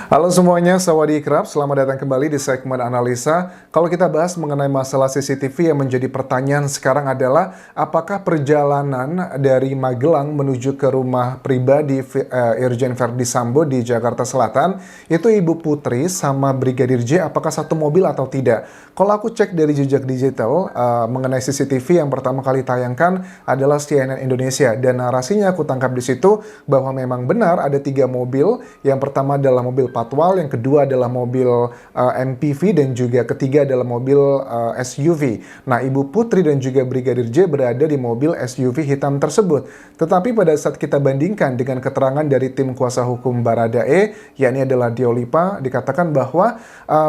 Halo semuanya, Sawadee-krab. Selamat datang kembali di segmen analisa. Kalau kita bahas mengenai masalah CCTV yang menjadi pertanyaan sekarang adalah apakah perjalanan dari Magelang menuju ke rumah pribadi Irjen Verdi Sambo di Jakarta Selatan itu Ibu Putri sama Brigadir J apakah satu mobil atau tidak? Kalau aku cek dari jejak digital mengenai CCTV yang pertama kali tayangkan adalah CNN Indonesia dan narasinya aku tangkap di situ bahwa memang benar ada 3 mobil. Yang pertama adalah mobil patwal, yang kedua adalah mobil MPV, dan juga ketiga adalah mobil SUV. Nah, Ibu Putri dan juga Brigadir J berada di mobil SUV hitam tersebut. Tetapi pada saat kita bandingkan dengan keterangan dari tim kuasa hukum Baradae, yakni adalah Diolipa, dikatakan bahwa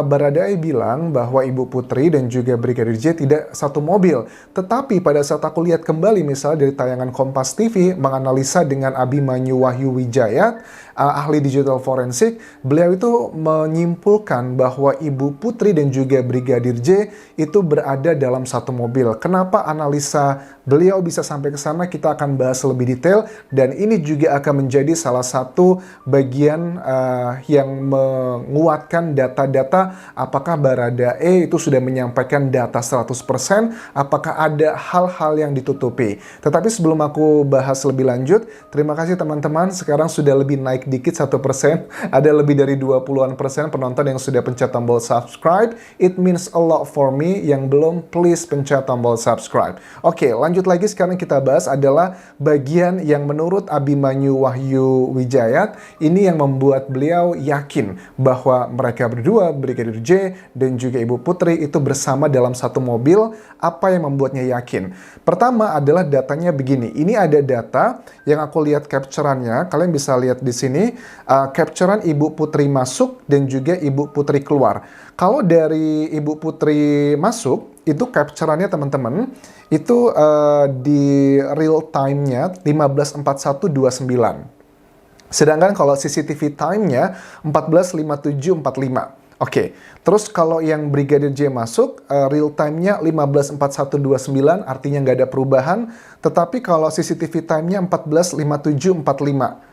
Baradae bilang bahwa Ibu Putri dan juga Brigadir J tidak satu mobil. Tetapi pada saat aku lihat kembali misalnya dari tayangan Kompas TV menganalisa dengan Abimanyu Wahyu Wijaya, ahli digital forensik, beliau itu menyimpulkan bahwa Ibu Putri dan juga Brigadir J itu berada dalam satu mobil. Kenapa analisa beliau bisa sampai ke sana, kita akan bahas lebih detail, dan ini juga akan menjadi salah satu bagian yang menguatkan data-data apakah Baradae itu sudah menyampaikan data 100%, apakah ada hal-hal yang ditutupi. Tetapi sebelum aku bahas lebih lanjut, terima kasih teman-teman, sekarang sudah lebih naik dikit 1%, ada lebih dari 20% penonton yang sudah pencet tombol subscribe. It means a lot for me. Yang belum, please pencet tombol subscribe. Oke, lanjut lagi. Sekarang kita bahas adalah bagian yang menurut Abimanyu Wahyu Wijaya, ini yang membuat beliau yakin bahwa mereka berdua, Brigadir J dan juga Ibu Putri, itu bersama dalam satu mobil. Apa yang membuatnya yakin? Pertama adalah datanya begini. Ini ada data yang aku lihat capture-annya. Kalian bisa lihat di sini. Capture-an Ibu Putri masuk dan juga Ibu Putri keluar. Kalau dari Ibu Putri masuk, itu capture-annya teman-teman, itu di real time-nya 15.41.29. Sedangkan kalau CCTV time-nya 14.57.45. Oke, terus kalau yang Brigadir J masuk, real time-nya 15.41.29, artinya nggak ada perubahan. Tetapi kalau CCTV time-nya 14.57.45.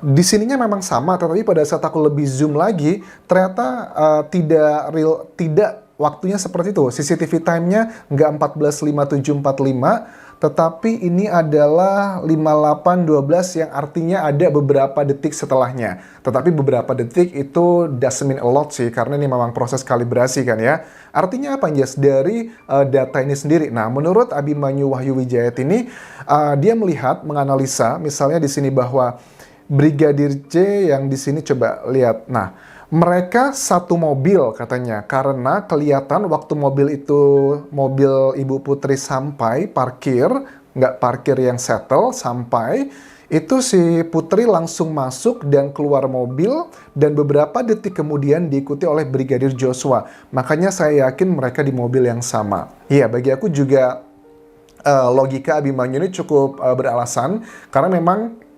Di sininya memang sama, tetapi pada saat aku lebih zoom lagi, ternyata tidak waktunya seperti itu. CCTV time-nya nggak 14.57.45, tetapi ini adalah 58.12 yang artinya ada beberapa detik setelahnya. Tetapi beberapa detik itu doesn't mean a lot sih, karena ini memang proses kalibrasi kan ya. Artinya apa, Jas? Dari data ini sendiri. Nah, menurut Abimanyu Wahyu Wijaya ini, dia melihat, menganalisa, misalnya di sini bahwa Brigadir J yang di sini coba lihat. Nah, mereka satu mobil katanya, karena kelihatan waktu mobil Ibu Putri sampai parkir, nggak parkir yang settle, sampai, itu si Putri langsung masuk dan keluar mobil, dan beberapa detik kemudian diikuti oleh Brigadir Joshua. Makanya saya yakin mereka di mobil yang sama. Iya, bagi aku juga logika Abimanyu ini cukup beralasan, karena memang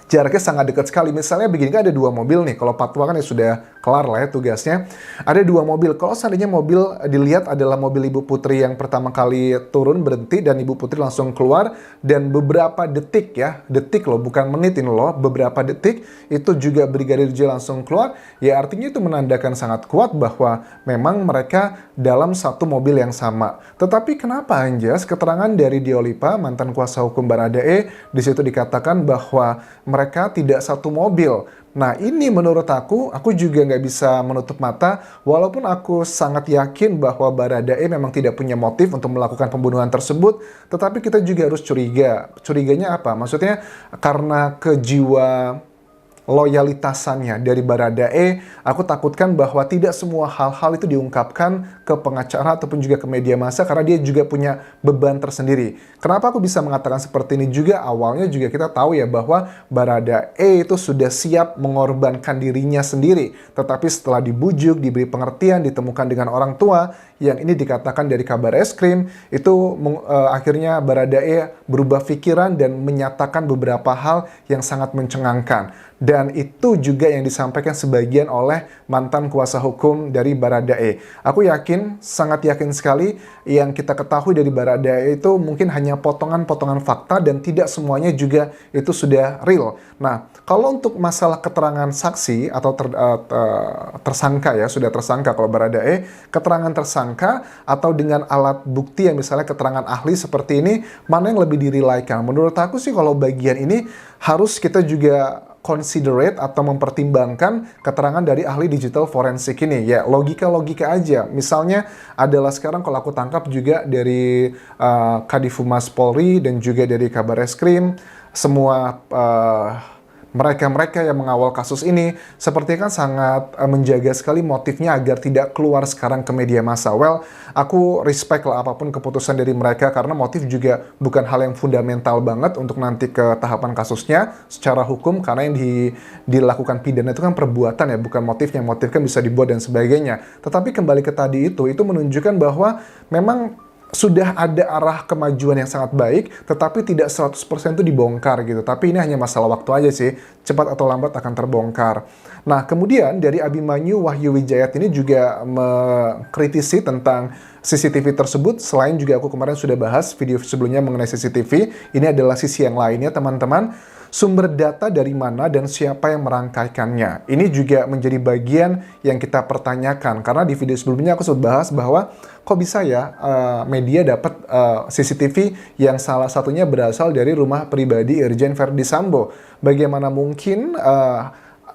jaraknya sangat dekat sekali. Misalnya begini, kan ada 2 mobil nih. Kalau patwa kan ya sudah kelar lah ya tugasnya. Ada 2 mobil. Kalau seandainya mobil dilihat adalah mobil Ibu Putri yang pertama kali turun berhenti dan Ibu Putri langsung keluar, dan beberapa detik ya, detik loh, bukan menit ini loh, beberapa detik itu juga Brigadir J langsung keluar, ya artinya itu menandakan sangat kuat bahwa memang mereka dalam satu mobil yang sama. Tetapi kenapa, Anjas, keterangan dari Diolipa, mantan kuasa hukum Baradae, di situ dikatakan bahwa mereka tidak satu mobil. Nah, ini menurut aku juga nggak bisa menutup mata, walaupun aku sangat yakin bahwa Baradae memang tidak punya motif untuk melakukan pembunuhan tersebut, tetapi kita juga harus curiga. Curiganya apa? Maksudnya karena kejiwa loyalitasannya dari Baradae, aku takutkan bahwa tidak semua hal-hal itu diungkapkan ke pengacara ataupun juga ke media massa, karena dia juga punya beban tersendiri. Kenapa aku bisa mengatakan seperti ini juga? Awalnya juga kita tahu ya bahwa Baradae itu sudah siap mengorbankan dirinya sendiri, tetapi setelah dibujuk, diberi pengertian, ditemukan dengan orang tua, yang ini dikatakan dari kabar eskrim, itu akhirnya Baradae berubah pikiran dan menyatakan beberapa hal yang sangat mencengangkan. Dan itu juga yang disampaikan sebagian oleh mantan kuasa hukum dari Baradae. Aku yakin, sangat yakin sekali yang kita ketahui dari Baradae itu mungkin hanya potongan-potongan fakta dan tidak semuanya juga itu sudah real. Nah, kalau untuk masalah keterangan saksi atau tersangka ya, sudah tersangka kalau Baradae, keterangan tersangka atau dengan alat bukti yang misalnya keterangan ahli seperti ini, mana yang lebih dirilaikan? Menurut aku sih kalau bagian ini harus kita juga considerate atau mempertimbangkan keterangan dari ahli digital forensik ini. Ya, logika-logika aja. Misalnya adalah sekarang kalau aku tangkap juga dari Kadif Humas Polri dan juga dari Kabareskrim, semua mereka-mereka yang mengawal kasus ini sepertinya kan sangat menjaga sekali motifnya agar tidak keluar sekarang ke media massa. Well, aku respect lah apapun keputusan dari mereka karena motif juga bukan hal yang fundamental banget untuk nanti ke tahapan kasusnya secara hukum, karena yang dilakukan pidana itu kan perbuatan ya, bukan motifnya. Motif kan bisa dibuat dan sebagainya. Tetapi kembali ke tadi itu menunjukkan bahwa memang sudah ada arah kemajuan yang sangat baik, tetapi tidak 100% itu dibongkar gitu. Tapi ini hanya masalah waktu aja sih, cepat atau lambat akan terbongkar. Nah, kemudian dari Abimanyu Wahyu Wijayat ini juga mengkritisi tentang CCTV tersebut. Selain juga aku kemarin sudah bahas video sebelumnya mengenai CCTV, ini adalah sisi yang lainnya teman-teman. Sumber data dari mana dan siapa yang merangkaikannya. Ini juga menjadi bagian yang kita pertanyakan. Karena di video sebelumnya aku sudah bahas bahwa kok bisa ya media dapat CCTV yang salah satunya berasal dari rumah pribadi Irjen Verdi Sambo. Bagaimana mungkin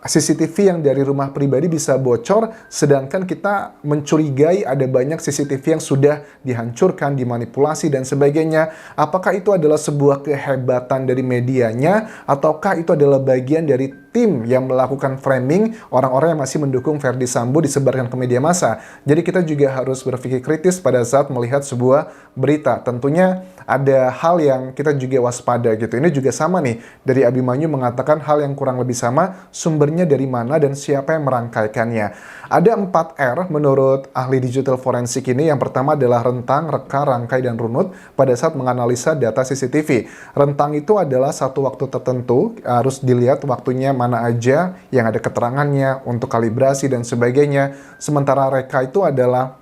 CCTV yang dari rumah pribadi bisa bocor, sedangkan kita mencurigai ada banyak CCTV yang sudah dihancurkan, dimanipulasi, dan sebagainya. Apakah itu adalah sebuah kehebatan dari medianya, ataukah itu adalah bagian dari tim yang melakukan framing orang-orang yang masih mendukung Verdi Sambo disebarkan ke media massa? Jadi kita juga harus berpikir kritis pada saat melihat sebuah berita. Tentunya ada hal yang kita juga waspada gitu. Ini juga sama nih, dari Abimanyu mengatakan hal yang kurang lebih sama, sumbernya dari mana dan siapa yang merangkaikannya. Ada 4R menurut ahli digital forensik ini. Yang pertama adalah rentang, reka, rangkai, dan runut pada saat menganalisa data CCTV. Rentang itu adalah satu waktu tertentu, harus dilihat waktunya mana aja yang ada keterangannya untuk kalibrasi dan sebagainya. Sementara reka itu adalah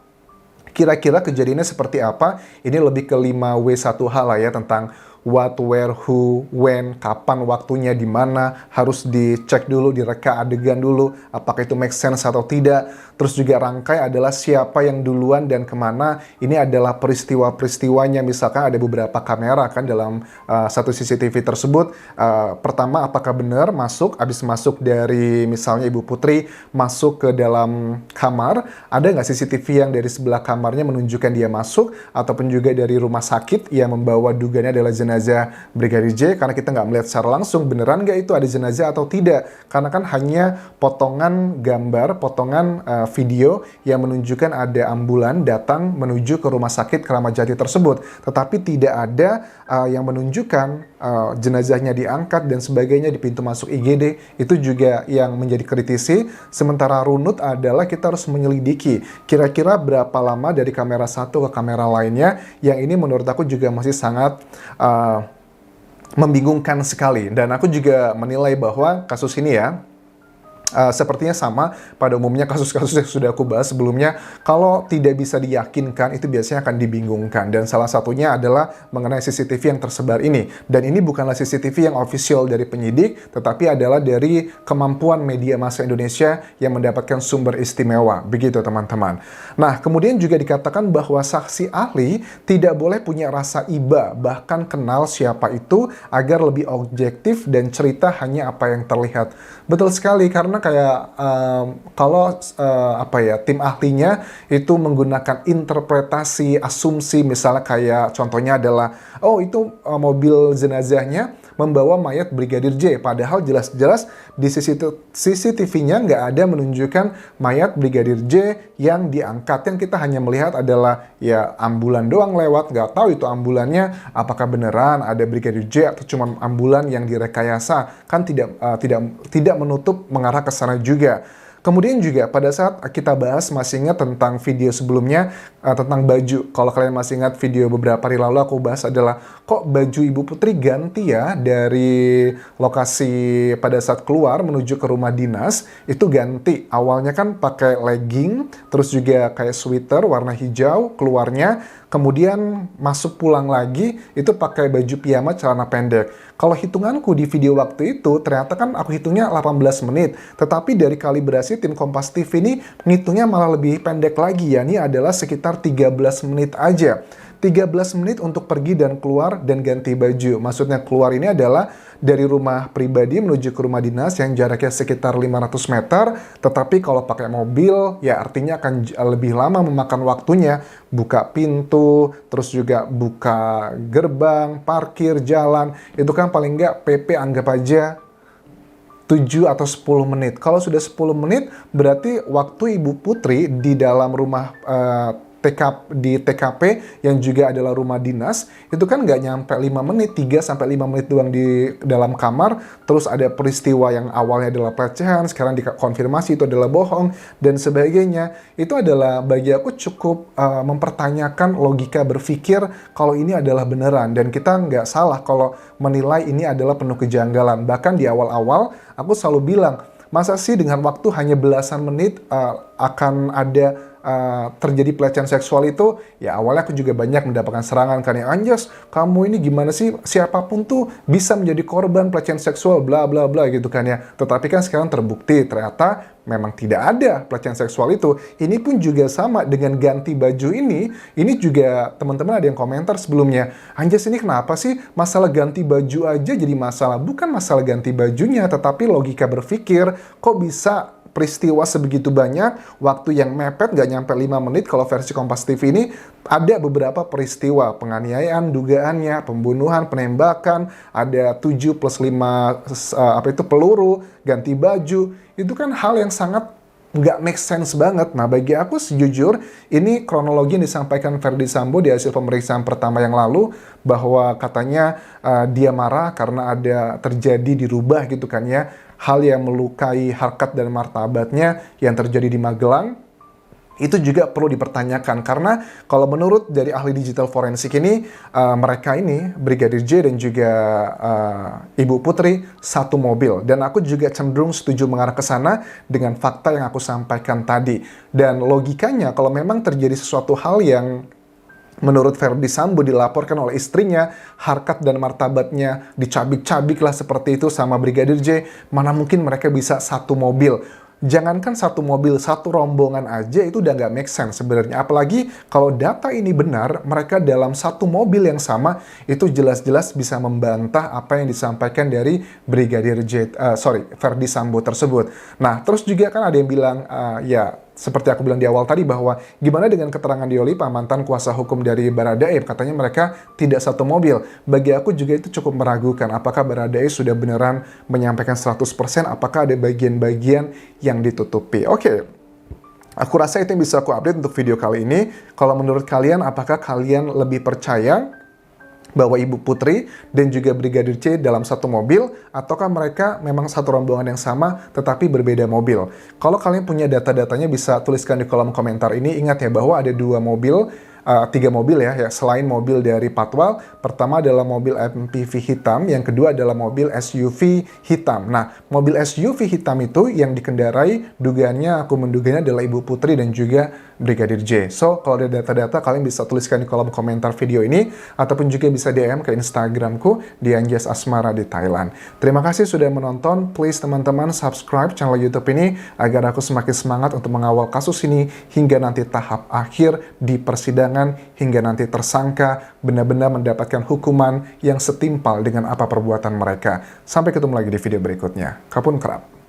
kira-kira kejadiannya seperti apa. Ini lebih ke 5W1H lah ya, tentang what, where, who, when, kapan waktunya, di mana, harus dicek dulu, direka adegan dulu, apakah itu make sense atau tidak. Terus juga rangkai adalah siapa yang duluan dan kemana. Ini adalah peristiwa-peristiwanya, misalkan ada beberapa kamera kan dalam satu CCTV tersebut. Pertama, apakah benar habis masuk dari misalnya Ibu Putri masuk ke dalam kamar, ada nggak CCTV yang dari sebelah kamarnya menunjukkan dia masuk, ataupun juga dari rumah sakit yang membawa dugaannya adalah jenazah Brigadir J, karena kita nggak melihat secara langsung beneran nggak itu ada jenazah atau tidak, karena kan hanya potongan gambar, potongan video yang menunjukkan ada ambulan datang menuju ke rumah sakit Kramat Jati tersebut, tetapi tidak ada yang menunjukkan jenazahnya diangkat dan sebagainya di pintu masuk IGD. Itu juga yang menjadi kritisi. Sementara runut adalah kita harus menyelidiki kira-kira berapa lama dari kamera satu ke kamera lainnya, yang ini menurut aku juga masih sangat membingungkan sekali. Dan aku juga menilai bahwa kasus ini ya, sepertinya sama pada umumnya kasus-kasus yang sudah aku bahas sebelumnya. Kalau tidak bisa diyakinkan, itu biasanya akan dibingungkan. Dan salah satunya adalah mengenai CCTV yang tersebar ini. Dan ini bukanlah CCTV yang official dari penyidik, tetapi adalah dari kemampuan media massa Indonesia yang mendapatkan sumber istimewa. Begitu teman-teman. Nah, kemudian juga dikatakan bahwa saksi ahli tidak boleh punya rasa iba, bahkan kenal siapa itu, agar lebih objektif dan cerita hanya apa yang terlihat. Betul sekali, karena kayak kalau tim ahlinya itu menggunakan interpretasi, asumsi, misalnya kayak contohnya adalah, oh itu mobil jenazahnya membawa mayat Brigadir J, padahal jelas-jelas di CCTV-nya nggak ada menunjukkan mayat Brigadir J yang diangkat. Yang kita hanya melihat adalah ya ambulan doang lewat, nggak tahu itu ambulannya apakah beneran ada Brigadir J atau cuma ambulan yang direkayasa, kan tidak menutup mengarah ke sana juga. Kemudian juga pada saat kita bahas, masih ingat tentang video sebelumnya tentang baju. Kalau kalian masih ingat video beberapa hari lalu aku bahas adalah kok baju Ibu Putri ganti ya dari lokasi pada saat keluar menuju ke rumah dinas, itu ganti. Awalnya kan pakai legging, terus juga kayak sweater warna hijau keluarnya, kemudian masuk pulang lagi itu pakai baju piyama celana pendek. Kalau hitunganku di video waktu itu, ternyata kan aku hitungnya 18 menit. Tetapi dari kalibrasi tim Kompas TV ini ngitungnya malah lebih pendek lagi, ya. Ini adalah sekitar 13 menit aja. 13 menit untuk pergi dan keluar dan ganti baju. Maksudnya keluar ini adalah dari rumah pribadi menuju ke rumah dinas yang jaraknya sekitar 500 meter. Tetapi kalau pakai mobil, ya artinya akan lebih lama memakan waktunya. Buka pintu, terus juga buka gerbang, parkir, jalan. Itu kan paling nggak PP anggap aja 7 atau 10 menit. Kalau sudah 10 menit, berarti waktu Ibu Putri di dalam rumah di TKP yang juga adalah rumah dinas, itu kan nggak nyampe 5 menit, 3-5 menit doang di dalam kamar, terus ada peristiwa yang awalnya adalah pelecehan, sekarang dikonfirmasi itu adalah bohong, dan sebagainya. Itu adalah bagi aku cukup mempertanyakan logika berpikir kalau ini adalah beneran, dan kita nggak salah kalau menilai ini adalah penuh kejanggalan. Bahkan di awal-awal, aku selalu bilang, masa sih dengan waktu hanya belasan menit akan ada terjadi pelecehan seksual itu? Ya awalnya aku juga banyak mendapatkan serangan kan, ya Anjas, kamu ini gimana sih, siapapun tuh bisa menjadi korban pelecehan seksual bla bla bla gitu kan ya. Tetapi kan sekarang terbukti ternyata memang tidak ada pelecehan seksual itu. Ini pun juga sama dengan ganti baju ini juga teman-teman ada yang komentar sebelumnya, Anjas ini kenapa sih masalah ganti baju aja jadi masalah? Bukan masalah ganti bajunya, tetapi logika berpikir, kok bisa peristiwa sebegitu banyak, waktu yang mepet gak nyampe 5 menit. Kalau versi Kompas TV ini ada beberapa peristiwa penganiayaan, dugaannya, pembunuhan, penembakan, ada 7 plus 5 peluru, ganti baju. Itu kan hal yang sangat nggak make sense banget. Nah, bagi aku sejujur, ini kronologi yang disampaikan Ferdy Sambo di hasil pemeriksaan pertama yang lalu, bahwa katanya dia marah karena ada terjadi dirubah gitu kan ya, hal yang melukai harkat dan martabatnya yang terjadi di Magelang. Itu juga perlu dipertanyakan, karena kalau menurut dari ahli digital forensik ini, mereka ini, Brigadir J dan juga Ibu Putri, satu mobil. Dan aku juga cenderung setuju mengarah ke sana dengan fakta yang aku sampaikan tadi. Dan logikanya, kalau memang terjadi sesuatu hal yang menurut Ferdy Sambo dilaporkan oleh istrinya, harkat dan martabatnya dicabik-cabik lah seperti itu sama Brigadir J, mana mungkin mereka bisa satu mobil? Jangankan satu mobil, satu rombongan aja itu udah nggak make sense sebenarnya. Apalagi kalau data ini benar, mereka dalam satu mobil yang sama, itu jelas-jelas bisa membantah apa yang disampaikan dari Brigadir Ferdy Sambo tersebut. Nah, terus juga kan ada yang bilang, ya seperti aku bilang di awal tadi, bahwa gimana dengan keterangan Diolipa, mantan kuasa hukum dari Baradae, katanya mereka tidak satu mobil. Bagi aku juga itu cukup meragukan, apakah Baradae sudah beneran menyampaikan 100%, apakah ada bagian-bagian yang ditutupi. Oke. Aku rasa itu yang bisa aku update untuk video kali ini. Kalau menurut kalian, apakah kalian lebih percaya bahwa Ibu Putri dan juga Brigadir C dalam satu mobil, ataukah mereka memang satu rombongan yang sama tetapi berbeda mobil? Kalau kalian punya data-datanya bisa tuliskan di kolom komentar ini. Ingat ya bahwa ada 3 mobil ya, selain mobil dari Patwal. Pertama adalah mobil MPV hitam, yang kedua adalah mobil SUV hitam. Nah, mobil SUV hitam itu yang dikendarai, dugaannya, aku menduganya adalah Ibu Putri dan juga Brigadir J. So, kalau ada data-data, kalian bisa tuliskan di kolom komentar video ini, ataupun juga bisa DM ke Instagramku di Anjas Asmara di Thailand. Terima kasih sudah menonton. Please teman-teman subscribe channel YouTube ini agar aku semakin semangat untuk mengawal kasus ini hingga nanti tahap akhir di persidangan, hingga nanti tersangka benar-benar mendapatkan hukuman yang setimpal dengan apa perbuatan mereka. Sampai ketemu lagi di video berikutnya. Kapun kerap.